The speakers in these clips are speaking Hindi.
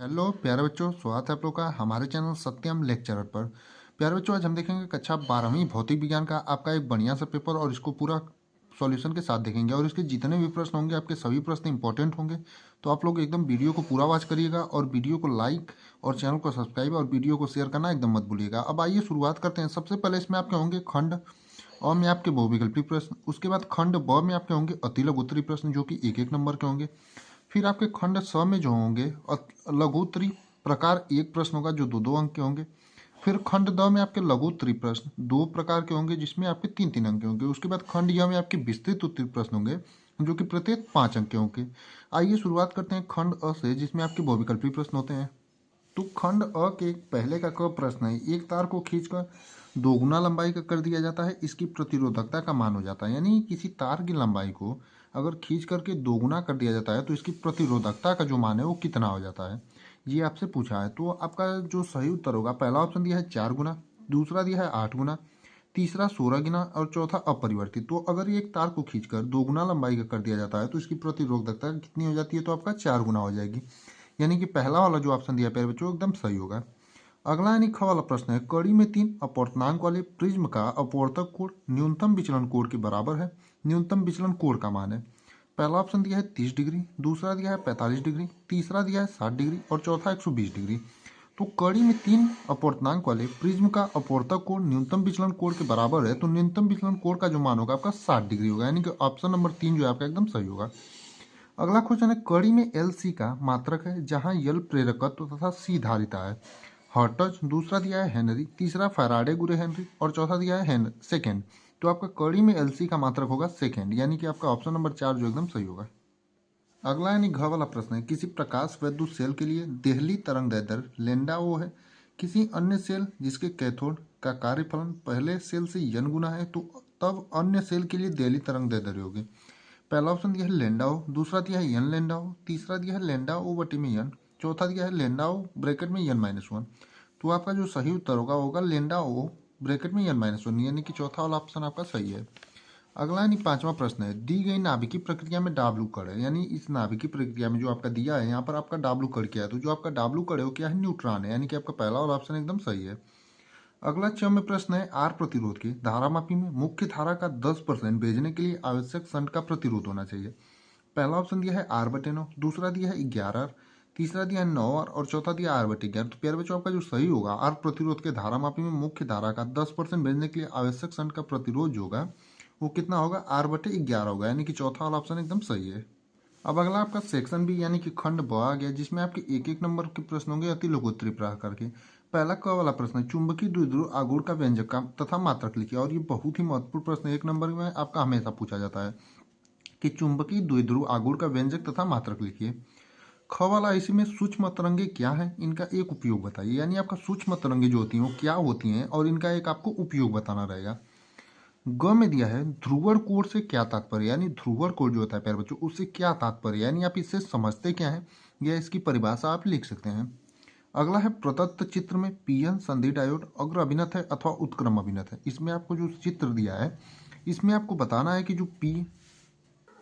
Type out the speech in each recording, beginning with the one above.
हेलो प्यारे बच्चों, स्वागत है आप लोग का हमारे चैनल सत्यम लेक्चरर पर। प्यारे बच्चों, आज हम देखेंगे कक्षा 12वीं भौतिक विज्ञान का आपका एक बढ़िया सा पेपर और इसको पूरा सॉल्यूशन के साथ देखेंगे। और इसके जितने भी प्रश्न होंगे आपके सभी प्रश्न इंपॉर्टेंट होंगे। तो आप लोग एकदम वीडियो को पूरा वॉच करिएगा और वीडियो को लाइक और चैनल को सब्सक्राइब और वीडियो को शेयर करना एकदम मत भूलिएगा। अब आइए शुरुआत करते हैं। सबसे पहले इसमें आपके होंगे खंड अ में आपके बहुविकल्पी प्रश्न। उसके बाद खंड ब में आपके होंगे अतिलघु उत्तरीय प्रश्न जो कि एक एक नंबर के होंगे। फिर आपके खंड स में जो होंगे लघु उत्तरीय प्रकार एक प्रश्न होगा जो दो दो अंक के होंगे। फिर खंड द में आपके लघु उत्तरीय प्रश्न दो प्रकार के होंगे जिसमें आपके तीन तीन अंक के होंगे। उसके बाद खंड य में आपके विस्तृत उत्तरीय प्रश्न होंगे जो कि प्रत्येक 5 अंक के होंगे। आइए शुरुआत करते हैं खंड अ से, जिसमें आपके बहुविकल्पी प्रश्न होते हैं। तो खंड अ के पहले का क प्रश्न है, एक तार को खींचकर दोगुना लंबाई का कर दिया जाता है, इसकी प्रतिरोधकता का मान हो जाता है। यानी किसी तार की लंबाई को अगर खींच करके दोगुना कर दिया जाता है तो इसकी प्रतिरोधकता का जो मान है वो कितना हो जाता है, ये आपसे पूछा है। तो आपका जो सही उत्तर होगा, पहला ऑप्शन दिया है 4 गुना, दूसरा दिया है 8 गुना, तीसरा 16 गुना और चौथा अपरिवर्तित। तो अगर एक तार को खींचकर दोगुना लंबाई का कर दिया जाता है तो इसकी प्रतिरोधकता कितनी हो जाती है, तो आपका 4 गुना हो जाएगी। यानी कि पहला वाला जो ऑप्शन दिया प्यारे बच्चों एकदम सही होगा। अगला यानी ख वाला प्रश्न है, कड़ी में 3 अपवर्तनांक वाले प्रिज्म का अपवर्तक कोण न्यूनतम विचलन कोण के बराबर है, न्यूनतम विचलन कोण का मान है। पहला ऑप्शन दिया है 30 डिग्री, दूसरा दिया है 45 डिग्री, तीसरा दिया है 60 डिग्री और चौथा 120 डिग्री। तो कड़ी में 3 अपवर्तनांक वाले प्रिज्म का अपवर्तक कोण न्यूनतम विचलन कोण के बराबर है, तो न्यूनतम विचलन कोण का जो मान होगा आपका 60 डिग्री होगा। यानी कि ऑप्शन नंबर 3 जो है आपका एकदम सही होगा। अगला क्वेश्चन है, कड़ी में एल सी का मात्रक है जहां यल प्रेरकत्व तथा सी धारिता है। हर्ट्ज, दूसरा दिया है हेनरी, तीसरा फैराडे गुरे हेनरी और चौथा दिया है सेकेंड। तो आपका कड़ी में एल सी का मात्रक होगा सेकेंड, यानी कि आपका ऑप्शन नंबर 4 जो एकदम सही होगा। अगला यानी घ वाला प्रश्न है, किसी प्रकाश वैद्युत सेल के लिए देहली तरंग दैर्ध्य लेंडा ओ है। किसी अन्य सेल जिसके कैथोड का कार्यफलन पहले सेल से n गुना है, तो तब अन्य सेल के लिए देहली तरंग दैर्ध्य होगी। पहला ऑप्शन दिया है लेंडा ओ, दूसरा दिया है एन लेंडा ओ, तीसरा दिया है लेंडा ओ बटे में एन, चौथा दिया है लेंडा ओ ब्रैकेट में n-1। तो आपका जो सही उत्तर होगा लेंडा ओ ब्रैकेट में n-1, यानी कि चौथा वाला ऑप्शन आपका सही है। अगला यानी पांचवा प्रश्न है, दी गई नाभिकीय प्रक्रिया में डाब्लू कण है। यानी इस नाभिकीय प्रक्रिया में जो आपका दिया है यहाँ पर आपका डाब्लू कण क्या है, तो जो आपका डाब्लू कण है वो क्या है, न्यूट्रॉन है। यानी कि आपका पहला वाला ऑप्शन एकदम सही है। अगला 6 में प्रश्न है, आर प्रतिरोध के धारामापी में मुख्य धारा का 10% भेजने के लिए आवश्यक शंट का प्रतिरोध होना चाहिए। पहला ऑप्शन दिया है R/9, दूसरा दिया है 11R, तीसरा दिया है 9R और चौथा दिया R/11। तो प्यारे बच्चों, आपका जो सही होगा, आर प्रतिरोध के धारामापी में मुख्य धारा का 10% भेजने के लिए आवश्यक शंट का प्रतिरोध जो होगा वो कितना होगा, R/11 होगा। यानी कि चौथा वाला ऑप्शन एकदम सही है। अब अगला आपका सेक्शन बी यानी कि खंड ब आ गया, जिसमें आपके एक एक नंबर के प्रश्न होंगे अति लघुत्तरीय प्रकार के। पहला क वाला प्रश्न है, चुंबकीय द्विध्रुव आघूर्ण का व्यंजक का तथा मात्रक लिखिए। और ये बहुत ही महत्वपूर्ण प्रश्न है, एक नंबर में आपका हमेशा पूछा जाता है कि चुंबकीय द्विध्रुव आघूर्ण का व्यंजक तथा मात्रक लिखिए। ख वाला, इसी में सूक्ष्म तरंगे क्या है, इनका एक उपयोग बताइए। यानी आपका सूक्ष्म तरंगे जो होती हैं वो क्या होती हैं और इनका एक आपको उपयोग बताना रहेगा। ग में दिया है, ध्रुवण कोण से क्या तात्पर्य। यानी ध्रुवण कोण जो होता है प्यारे बच्चों, उससे क्या तात्पर्य, यानी आप इससे समझते क्या है, या इसकी परिभाषा आप लिख सकते हैं। अगला है, प्रदत्त चित्र में पीएन संधि डायोड अग्र अभिनत है अथवा उत्क्रम अभिनत है। इसमें आपको जो चित्र दिया है इसमें आपको बताना है कि जो पी।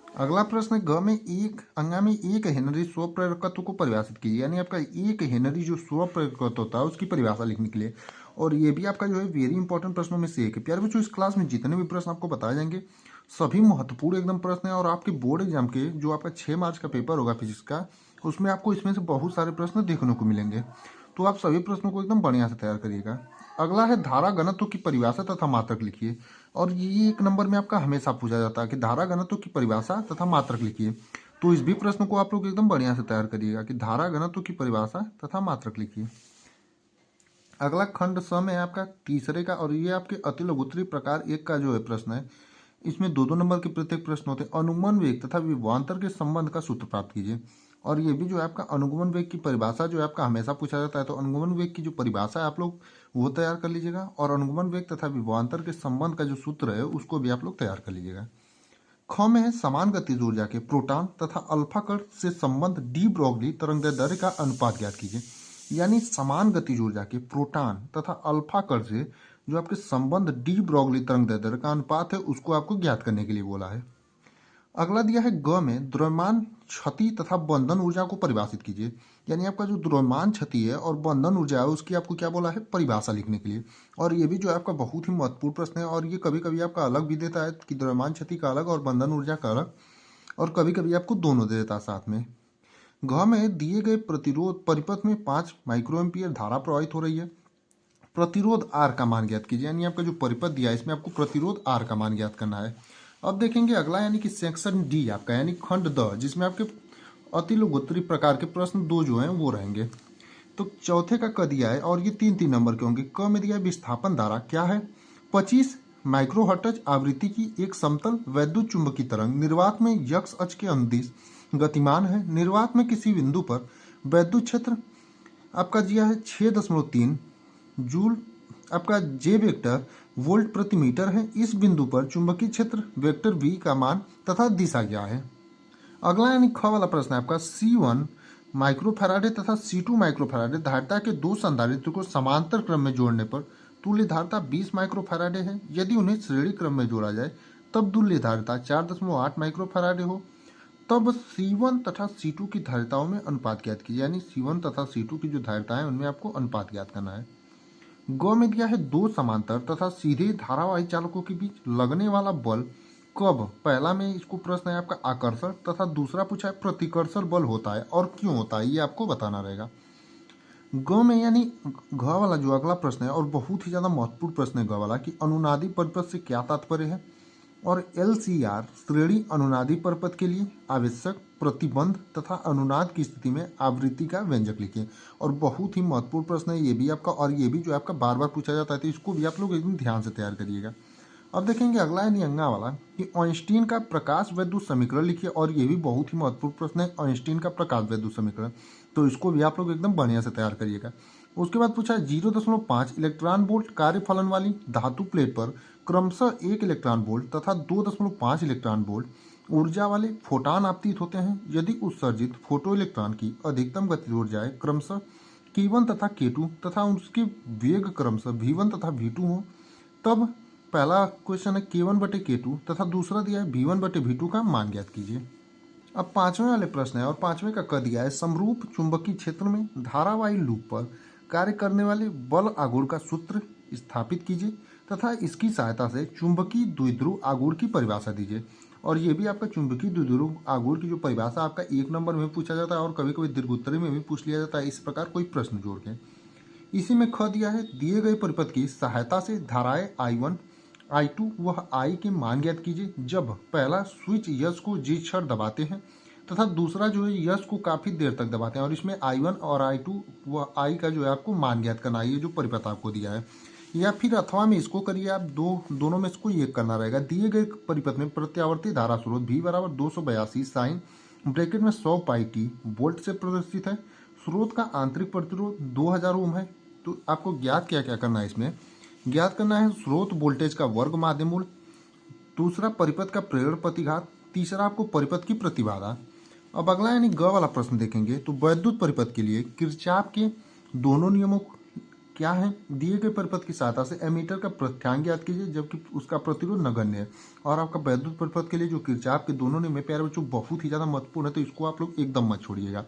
अगला प्रश्न है, ग में एक अंगा में एक हेनरी स्व प्रेरकत्व को परिभाषित कीजिए। यानी आपका एक हेनरी जो स्व प्रेरकत्व होता है उसकी परिभाषा लिखने के लिए। और ये भी आपका जो है वेरी इंपॉर्टेंट प्रश्नों में से एक है। प्यारे बच्चों, इस क्लास में जितने भी प्रश्न आपको बताए जाएंगे सभी महत्वपूर्ण एकदम प्रश्न है। और आपके बोर्ड एग्जाम के जो आपका 6 मार्च का पेपर होगा फिजिक्स का, उसमें आपको इसमें से बहुत सारे प्रश्न देखने को मिलेंगे। तो आप सभी प्रश्नों को एकदम बढ़िया से तैयार करिएगा। अगला है, धारा घनत्व की परिभाषा तथा मात्रक लिखिए। और ये एक नंबर में आपका हमेशा पूछा जाता है कि धारा घनत्व की परिभाषा तथा मात्रक लिखिए। तो इस भी प्रश्न को आप लोग एकदम बढ़िया से तैयार करिएगा कि धारा घनत्व की परिभाषा तथा मात्रक लिखिए। अगला खंड स में है आपका तीसरे का, और ये आपके अति लघुत्तरीय प्रकार एक का जो है प्रश्न है। इसमें दो दो नंबर के प्रत्येक प्रश्न होते हैं। अनुगमन वेग तथा विभवांतर के संबंध का सूत्र प्राप्त कीजिए। और ये भी जो है आपका अनुगमन वेग की परिभाषा जो है आपका हमेशा पूछा जाता है। तो अनुगमन वेग की जो परिभाषा है आप लोग वो तैयार कर लीजिएगा, और अनुगमन वेग तथा विभवांतर के संबंध का जो सूत्र है उसको भी आप लोग तैयार कर लीजिएगा। ख में है, समान गतिज ऊर्जा के प्रोटॉन तथा अल्फा कण से संबंध डी ब्रॉगली तरंगदैर्ध्य का अनुपात ज्ञात कीजिए। यानी समान गतिज ऊर्जा के प्रोटॉन तथा अल्फा कण से जो आपके संबंध डी ब्रॉगली तरंगदैर्ध्य का अनुपात है उसको आपको ज्ञात करने के लिए बोला है। अगला दिया है ग में, द्रव्यमान क्षति तथा बंधन ऊर्जा को परिभाषित कीजिए। यानी आपका जो द्रव्यमान क्षति है और बंधन ऊर्जा है उसकी आपको क्या बोला है, परिभाषा लिखने के लिए। और ये भी जो है आपका बहुत ही महत्वपूर्ण प्रश्न है, और ये कभी कभी आपका अलग भी देता है कि द्रव्यमान क्षति का अलग और बंधन ऊर्जा का अलग, और कभी कभी आपको दोनों दे देता है साथ में। घ में दिए गए प्रतिरोध परिपथ में 5 माइक्रो एम्पियर धारा प्रवाहित हो रही है। प्रतिरोध आर का मान ज्ञात कीजिए। यानी आपका जो परिपथ दिया है इसमें आपको प्रतिरोध आर का मान ज्ञात करना है। अब देखेंगे अगला, यानी कि सेक्शन डी आपका, यानी खंड द, जिसमें आपके अति लघुत्तरी प्रकार के प्रश्न 2 जो हैं वो रहेंगे। तो चौथे का क दिया है और ये 3-3 नंबर के होंगे। क में दिया है विस्थापन धारा क्या है, 25 माइक्रोहर्ट्ज आवृत्ति की एक समतल वैद्युत चुंबकीय तरंग निर्वात में यक्ष अक्ष के अनुदिश गतिमान है। निर्वात में किसी बिंदु पर वैद्युत क्षेत्र आपका दिया है 6.3 जूल, आपका जे वेक्टर वोल्ट प्रति मीटर है। इस बिंदु पर चुंबकीय क्षेत्र वेक्टर वी का मान तथा दिशा क्या है। अगला यानी ख वाला प्रश्न है आपका, C1 माइक्रोफैराडे तथा C2 माइक्रोफैराडे धारिता के दो संधारित्र को समांतर क्रम में जोड़ने पर तुल्य धारिता 20 माइक्रोफैराडे है। यदि उन्हें श्रेणी क्रम में जोड़ा जाए तब तुल्य धारिता 4.8 माइक्रोफैराडे हो। तब C1 तथा C2 की धारिताओं में अनुपात ज्ञात कीजिए। यानी C1 तथा C2 की जो धारिताएं हैं उनमें आपको अनुपात ज्ञात करना है। ग में दिया है दो समांतर तथा सीधे धारावाही चालकों के बीच लगने वाला बल कब, पहला में इसको प्रश्न है आपका आकर्षण तथा दूसरा पूछा है प्रतिकर्षण बल होता है और क्यों होता है, ये आपको बताना रहेगा। ग में यानी घ वाला जो अगला प्रश्न है और बहुत ही ज्यादा महत्वपूर्ण प्रश्न है ग वाला, कि अनुनादी परिपथ से क्या तात्पर्य है। और LCR श्रेणी अनुनादी परिपथ के लिए आवश्यक प्रतिबंध तथा अनुनाद की स्थिति में आवृत्ति का व्यंजक लिखिए। और बहुत ही महत्वपूर्ण प्रश्न है ये भी आपका, और ये भी जो आपका बार बार पूछा जाता है, तो इसको भी आप लोग एकदम ध्यान से तैयार करिएगा। अब देखेंगे अगला है नियंगा वाला, कि आइंस्टीन का प्रकाश वैद्युत समीकरण लिखिए। और ये भी बहुत ही महत्वपूर्ण प्रश्न है, आइंस्टीन का प्रकाश वैद्युत समीकरण, तो इसको भी आप लोग एकदम बढ़िया से तैयार करिएगा। उसके बाद पूछा 0.5 इलेक्ट्रॉन वोल्ट कार्यफलन वाली धातु प्लेट पर क्रमशः 1 इलेक्ट्रॉन वोल्ट तथा 2.5 इलेक्ट्रॉन वोल्ट ऊर्जा वाले फोटॉन आपतित होते हैं। यदि उत्सर्जित फोटो इलेक्ट्रॉन की अधिकतम गति ऊर्जाएं क्रमशः K1 तथा K2 तथा उसके वेग क्रमशः V1 तथा V2 हो, तब पहला क्वेश्चन है K1 बटे K2 तथा दूसरा दिया है V1 बटे V2 का मान ज्ञात कीजिए। अब पांचवें वाले प्रश्न है और पांचवें का क दिया है, समरूप चुंबकीय क्षेत्र में धारावाही लूप पर कार्य करने वाले बल आघूर्ण का सूत्र स्थापित कीजिए तथा इसकी सहायता से चुंबकीय द्विध्रुव आघूर्ण की परिभाषा दीजिए। और ये भी आपका चुंबकीय द्विध्रुव आघूर्ण की जो परिभाषा आपका 1 नंबर में पूछा जाता है और कभी कभी दीर्घोत्तरी में भी पूछ लिया जाता है, इस प्रकार कोई प्रश्न जोड़ के। इसी में ख दिया है, दिए गए परिपथ की सहायता से धाराएं I1 I2 व I के मान ज्ञात कीजिए जब पहला स्विच यस को जिस क्षण दबाते हैं तथा दूसरा जो है यस को काफी देर तक दबाते हैं। और इसमें I1 और I2 व I का जो है आपको मान ज्ञात करना है, ये जो परिपथ आपको दिया है। या फिर अथवा में इसको करिए आप, दोनों में इसको एक करना रहेगा। दिए गए परिपथ में प्रत्यावर्ती धारा स्रोत V बराबर 282 साइन ब्रैकेट में 100 पाई टी वोल्ट से प्रदर्शित है। स्रोत का आंतरिक प्रतिरोध 2000 ओम है। तो आपको ज्ञात क्या क्या करना है, इसमें ज्ञात करना है स्रोत वोल्टेज का वर्ग माध्य मूल, दूसरा परिपथ का प्रेरण प्रतिघात, तीसरा आपको परिपथ की प्रतिबाधा। अब अगला यानी ग वाला प्रश्न देखेंगे, तो वैद्युत परिपथ के लिए किरचॉफ के दोनों नियमों क्या है। दिए गए परिपथ की सहायता से एमीटर का प्रत्यांग ज्ञात कीजिए जबकि उसका प्रतिरोध नगण्य है। और आपका वैद्युत परिपथ के लिए जो किरचॉफ के दोनों नियम है प्यारे बच्चों बहुत ही ज्यादा महत्वपूर्ण है, तो इसको आप लोग एकदम मत छोड़िएगा।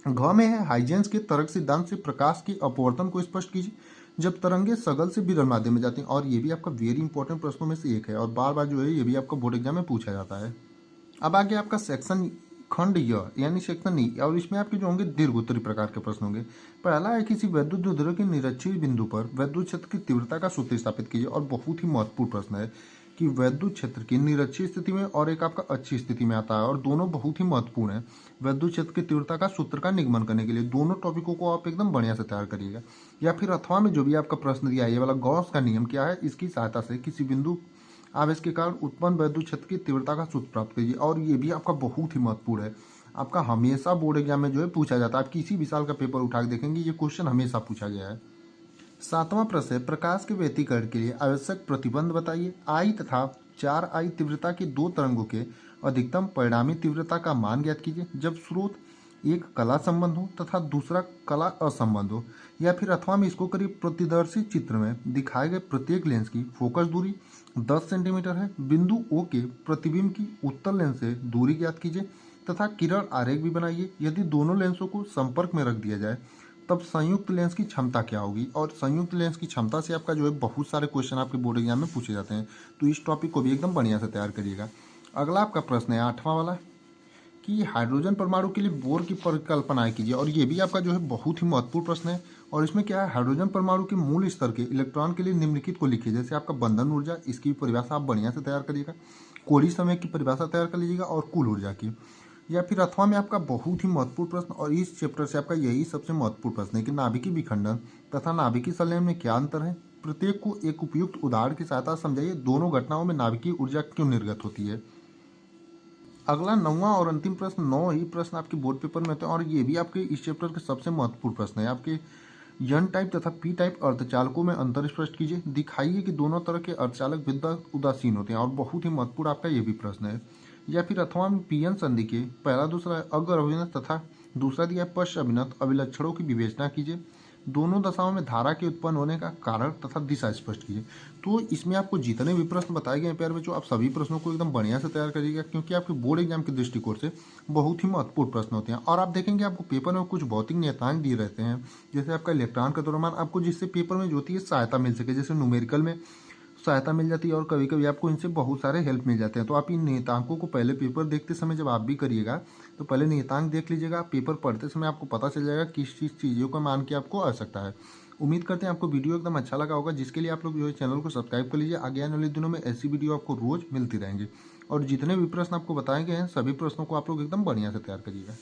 घ में है हाइजेंस के तरंग सिद्धांत से प्रकाश के अपवर्तन को स्पष्ट कीजिए जब तरंगे सगल से विरल माध्यम में जाती हैं। और ये भी आपका वेरी इंपॉर्टेंट प्रश्नों में से एक है और बार बार जो है ये भी आपका बोर्ड एग्जाम में पूछा जाता है। अब आगे आपका सेक्शन खंड य यानी सेक्शन ई, और इसमें आपके जो होंगे दीर्घोत्तरी प्रकार के प्रश्न होंगे। पहला है, किसी वैद्युत द्विध्रुव के निरक्षीय बिंदु पर वैद्युत क्षेत्र की तीव्रता का सूत्र स्थापित कीजिए। और बहुत ही महत्वपूर्ण प्रश्न है कि वैद्युत क्षेत्र की निरक्षीय स्थिति में और एक आपका अच्छी स्थिति में आता है, और दोनों बहुत ही महत्वपूर्ण है। वैद्युत क्षेत्र की तीव्रता का सूत्र का निगमन करने के लिए दोनों टॉपिकों को आप एकदम बढ़िया से तैयार करिएगा। या फिर अथवा में जो भी आपका प्रश्न दिया है, ये वाला गॉस का नियम क्या है, इसकी सहायता से किसी बिंदु आवेश के कारण उत्पन्न वैद्युत क्षेत्र की तीव्रता का सूत्र प्राप्त कीजिए। और ये भी आपका बहुत ही महत्वपूर्ण है, आपका हमेशा बोर्ड एग्जाम में जो है पूछा जाता है। आप किसी भी साल का पेपर उठा के देखेंगे ये क्वेश्चन हमेशा पूछा गया है। सातवां प्रश्न है, प्रकाश के व्यतिकरण के लिए आवश्यक प्रतिबंध बताइए। I तथा 4I तीव्रता की दो तरंगों के अधिकतम परिणामी तीव्रता का मान ज्ञात कीजिए जब स्रोत एक कला संबंध हो तथा दूसरा कला असंबंध हो। या फिर अथवा में इसको करिए, प्रतिदर्शी चित्र में दिखाए गए प्रत्येक लेंस की फोकस दूरी 10 सेंटीमीटर है। बिंदु O के प्रतिबिंब की उत्तल लेंस से दूरी ज्ञात कीजिए। तथा किरण आरेख भी बनाइए। यदि दोनों लेंसों को संपर्क में रख दिया जाए तब संयुक्त लेंस की क्षमता क्या होगी। और संयुक्त लेंस की क्षमता से आपका जो है बहुत सारे क्वेश्चन आपके बोर्ड एग्जाम में पूछे जाते हैं, तो इस टॉपिक को भी एकदम बढ़िया से तैयार करिएगा। अगला आपका प्रश्न है 8वां वाला कि हाइड्रोजन परमाणु के लिए बोर की परिकल्पनाएं कीजिए। और ये भी आपका जो है बहुत ही महत्वपूर्ण प्रश्न है। और इसमें क्या है, हाइड्रोजन परमाणु के मूल स्तर के इलेक्ट्रॉन के लिए निम्नलिखित को लिखिए। जैसे आपका बंधन ऊर्जा, इसकी परिभाषा आप बढ़िया से तैयार करिएगा। कोड़ी समय की परिभाषा तैयार कर लीजिएगा और कुल ऊर्जा की। या फिर अथवा में आपका बहुत ही महत्वपूर्ण प्रश्न, और इस चैप्टर से आपका यही सबसे महत्वपूर्ण प्रश्न है कि नाभिकीय विखंडन तथा नाभिकीय संलयन में क्या अंतर है। प्रत्येक को एक उपयुक्त उदाहरण की सहायता से समझाइए। दोनों घटनाओं में नाभिकीय ऊर्जा क्यों निर्गत होती है। अगला 9वां और अंतिम प्रश्न, 9 ही प्रश्न आपके बोर्ड पेपर में होते हैं और ये भी आपके इस चैप्टर के सबसे महत्वपूर्ण प्रश्न है। आपके एन टाइप तथा पी टाइप अर्धचालकों में अंतर स्पष्ट कीजिए। दिखाइए कि दोनों तरह के अर्धचालक विद्युत उदासीन होते हैं। और बहुत ही महत्वपूर्ण आपका ये भी प्रश्न है। या फिर अथवा में पीएन संधि के पहला दूसरा अग्र अभिनत तथा दूसरा दिया पश्च अभिनत अभिलक्षणों की विवेचना कीजिए। दोनों दशाओं में धारा के उत्पन्न होने का कारण तथा दिशा स्पष्ट कीजिए। तो इसमें आपको जितने भी प्रश्न बताए गए हैं प्यारे बच्चों, आप सभी प्रश्नों को एकदम बढ़िया से तैयार करिएगा, क्योंकि आपके बोर्ड एग्जाम के दृष्टिकोण से बहुत ही महत्वपूर्ण प्रश्न होते हैं। और आप देखेंगे आपको पेपर में कुछ भौतिक नियतांक दिए रहते हैं, जैसे आपका इलेक्ट्रॉन का द्रव्यमान, आपको जिससे पेपर में जो होती है सहायता मिल सके। जैसे न्यूमेरिकल में सहायता मिल जाती है और कभी कभी आपको इनसे बहुत सारे हेल्प मिल जाते हैं। तो आप इन नियतांकों को पहले पेपर देखते समय जब आप भी करिएगा तो पहले नियतांक देख लीजिएगा। पेपर पढ़ते समय आपको पता चल जाएगा किस चीज़ चीज़ों का मान की आपको आवश्यकता है। उम्मीद करते हैं आपको वीडियो एकदम अच्छा लगा होगा, जिसके लिए आप लोग जो है चैनल को सब्सक्राइब कर लीजिए। आगे आने वाले दिनों में ऐसी वीडियो आपको रोज मिलती रहेंगी। और जितने भी प्रश्न आपको बताए गए हैं सभी प्रश्नों को आप लोग एकदम बढ़िया से तैयार करिएगा।